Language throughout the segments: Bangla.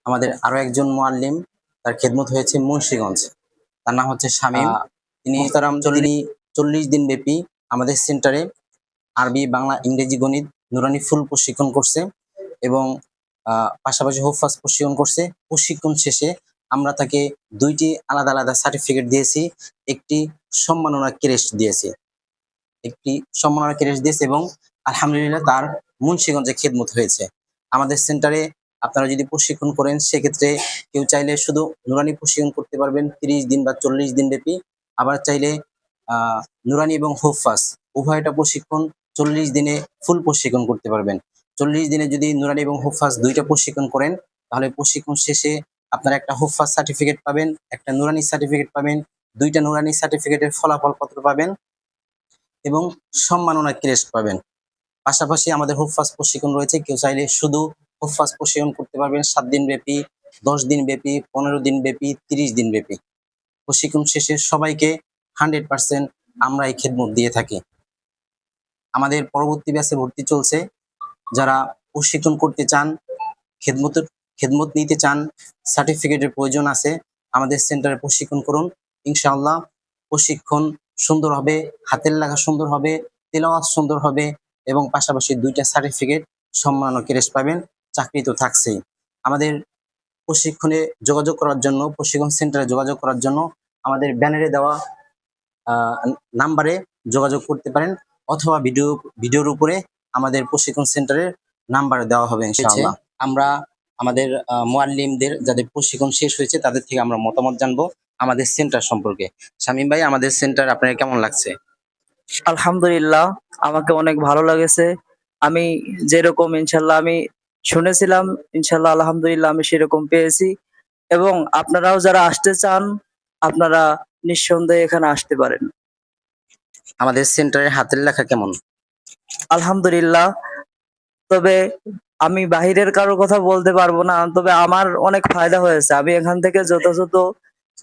আমাদের আরো একজন মুআল্লিম, তার খেদমত হয়েছে মুন্সিগঞ্জ। তার নাম হচ্ছে শামীম। তিনি মোহতারাম 40 দিন ব্যাপী আমাদের সেন্টারে আরবি, বাংলা, ইংরেজি, গণিত, নুরানি ফুল প্রশিক্ষণ করছে এবং পাশাপাশি হুফাজ প্রশিক্ষণ করছে। প্রশিক্ষণ শেষে আমরা তাকে 2টি আলাদা আলাদা সার্টিফিকেট দিয়েছি, একটি সম্মাননা ক্রেস্ট দিয়েছি এবং আলহামদুলিল্লাহ তার মুন্সিগঞ্জে খেদমত হয়েছে। আমাদের সেন্টারে আপনারা যদি প্রশিক্ষণ করেন, সেক্ষেত্রে কেউ চাইলে শুধু নুরানি প্রশিক্ষণ করতে পারবেন 30 দিন বা 40 দিন ব্যাপী। আবার চাইলে নুরানি এবং হুফাজ উভয়টা প্রশিক্ষণ 40 দিনে ফুল প্রশিক্ষণ করতে পারবেন। 40 দিনে যদি নুরানি এবং হুফাজ 2টা প্রশিক্ষণ করেন, তাহলে প্রশিক্ষণ শেষে আপনারা একটা হুফাজ সার্টিফিকেট পাবেন, একটা নুরানি সার্টিফিকেট পাবেন, 2টা নুরানি সার্টিফিকেটের ফলাফল পত্র পাবেন এবং সম্মাননা ক্রেস্ট পাবেন। পাশাপাশি আমাদের হুফাজ প্রশিক্ষণ রয়েছে। কেউ চাইলে শুধু হুফাজ প্রশিক্ষণ করতে পারবেন 7 দিন ব্যাপী, 10 দিন ব্যাপী, 15 দিন ব্যাপী, 30 দিন ব্যাপী। প্রশিক্ষণ শেষে সবাইকে 100% আমরা এই খেদমত দিয়ে থাকি। আমাদের পরবর্তী ব্যাচে ভর্তি চলছে। যারা প্রশিক্ষণ করতে চান, খেদমত নিতে চান, সার্টিফিকেটের প্রয়োজন আছে, আমাদের সেন্টারে প্রশিক্ষণ করুন। ইনশাআল্লাহ প্রশিক্ষণ সুন্দর হবে, হাতের লেখা সুন্দর হবে, তেলাওয়াত সুন্দর হবে এবং পাশাপাশি 2টা সার্টিফিকেট সম্মাননা ক্রেস্ট পাবেন। চাকরি তো থাকছেই। আমাদের প্রশিক্ষণে যোগাযোগ করার জন্য, প্রশিক্ষণ সেন্টারে যোগাযোগ করার জন্য আমাদের ব্যানারে দেওয়া নাম্বারে যোগাযোগ করতে পারেন, অথবা ভিডিওর উপরে আমাদের প্রশিক্ষণ সেন্টারের নাম্বার দেওয়া হবে ইনশাআল্লাহ। আমরা আমাদের মুআল্লিমদের যাদের প্রশিক্ষণ শেষ হয়েছে তাদের থেকে আমরা মতামত জানবো আমাদের সেন্টার সম্পর্কে। শামীম ভাই, আমাদের সেন্টার আপনার কেমন লাগছে? আলহামদুলিল্লাহ, আমাকে অনেক ভালো লাগেছে। আমি যেরকম ইনশাল্লাহ আমি শুনেছিলাম, ইনশাল্লাহ আলহামদুলিল্লাহ আমি সেরকম পেয়েছি। এবং আপনারাও যারা আসতে চান, আপনারা নিঃসন্দেহে এখানে আসতে পারেন। আমাদের সেন্টারের হাতের লেখা কেমন? আলহামদুলিল্লাহ। তবে আমি বাহিরের কারোর কথা বলতে পারবো না, তবে আমার অনেক ফায়দা হয়েছে। আমি এখান থেকে যথাযথ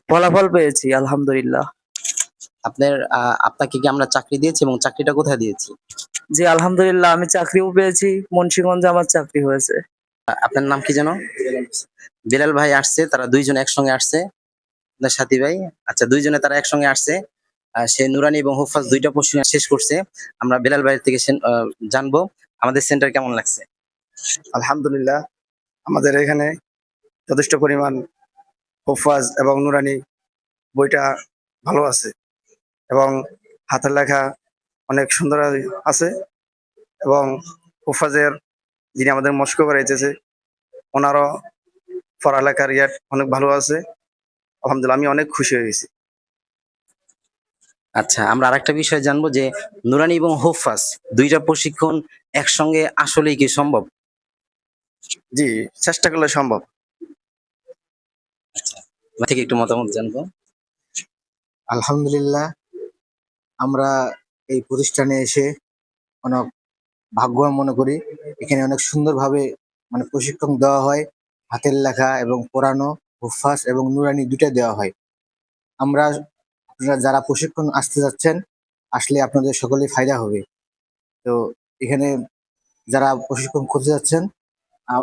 ফলাফল পেয়েছি আলহামদুলিল্লাহ। আপনাকে কি আমরা চাকরি দিয়েছি এবং চাকরিটা কোথায় দিয়েছি? জি আলহামদুলিল্লাহ, আমি চাকরিও পেয়েছি, মুন্সিগঞ্জে আমার চাকরি হয়েছে। আপনার নাম কি যেন? বিলাল ভাই আসছে, তারা 2জন একসঙ্গে আসছে। আপনার সাথী ভাই, আচ্ছা, 2জনে তারা একসঙ্গে আসছে। সে নুরানি এবং হুফাজ 2টা প্রশিক্ষণ শেষ করছে। আমরা বিলাল ভাইয়ের থেকে জানবো আমাদের সেন্টার কেমন লাগছে। আলহামদুলিল্লাহ, আমাদের এখানে যথেষ্ট পরিমাণ হুফাজ এবং নুরানি বইটা ভালো আছে এবং হাতের লেখা অনেক সুন্দর আছে এবং হুফাজের যিনি আমাদের মস্ক করাইতেছে ওনারও পড়ালেখার অনেক ভালো আছে। আলহামদুলিল্লাহ, আমি অনেক খুশি হয়ে গেছি। আচ্ছা, আমরা আরেকটা বিষয় জানবো যে নুরানি এবং হুফাজ 2টা প্রশিক্ষণ একসঙ্গে আসলেই কি সম্ভব? জি, চেষ্টা করলে সম্ভব। আপনার থেকে একটু মতামত জানবো। আলহামদুলিল্লাহ, আমরা এই প্রতিষ্ঠানে এসে অনেক ভাগ্যবান মনে করি। এখানে অনেক সুন্দরভাবে প্রশিক্ষণ দেওয়া হয়, হাতের লেখা এবং পড়ানো, হুফাজ এবং নুরানি 2টা দেওয়া হয়। আপনারা যারা প্রশিক্ষণ আসতে যাচ্ছেন, আসলে আপনাদের সকলেই ফায়দা হবে। তো এখানে যারা প্রশিক্ষণ করতে যাচ্ছেন,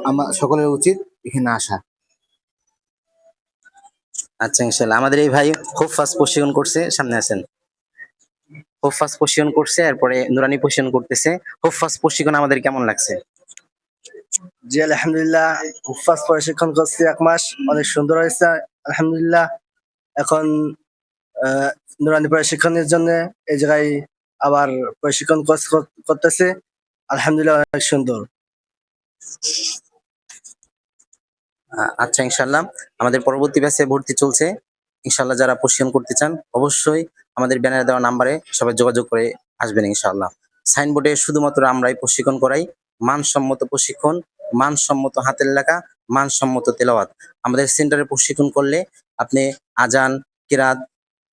আমার সকলের উচিত এখানে আসা। আচ্ছা, ইনশাল্লাহ। আমাদের এই ভাই হুফাজ প্রশিক্ষণ করছে, সামনে আছেন। হুফাজ প্রশিক্ষণ করছে, এরপরে নুরানি প্রশিক্ষণ করতেছে। হুফাজ প্রশিক্ষণ আমাদের কেমন লাগছে? জি আলহামদুলিল্লাহ, হুফাজ প্রশিক্ষণ করছি 1 মাস, অনেক সুন্দর হয়েছে আলহামদুলিল্লাহ। এখন নুরানি প্রশিক্ষণের জন্য এই জায়গায় আবার প্রশিক্ষণ কোর্স করতেছে, আলহামদুলিল্লাহ অনেক সুন্দর। আচ্ছা, ইনশাল্লাহ আমাদের পরবর্তী ব্যাচে ভর্তি চলছে। ইনশাল্লাহ যারা প্রশিক্ষণ করতে চান অবশ্যই আমাদের ব্যানারে দেওয়া নাম্বারে সবাই যোগাযোগ করে আসবেন ইনশাল্লাহ। সাইনবোর্ডে শুধুমাত্র আমরাই প্রশিক্ষণ করাই, মানসম্মত প্রশিক্ষণ, মানসম্মত হাতের লেখা, মানসম্মত তেলাওয়াত। আমাদের সেন্টারে প্রশিক্ষণ করলে আপনি আজান, কিরাত,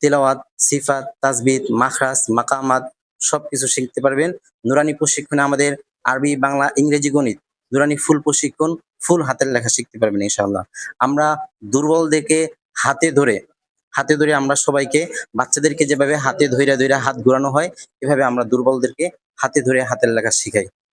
তেলাওয়াত, সিফাত, তাসবিহ, মাখরাজ, মাকামাত সবকিছু শিখতে পারবেন। নুরানি প্রশিক্ষণে আমাদের আরবি, বাংলা, ইংরেজি, গণিত, নুরানি ফুল প্রশিক্ষণ, ফুল হাতের লেখা শিখতে পারবেন ইনশাআল্লাহ। আমরা দুর্বলদেরকে হাতে ধরে আমরা সবাইকে, বাচ্চাদেরকে যেভাবে হাতে ধইরা হাত ঘোরানো হয়, এভাবে আমরা দুর্বলদেরকে হাতে ধরে হাতের লেখা শিখাই।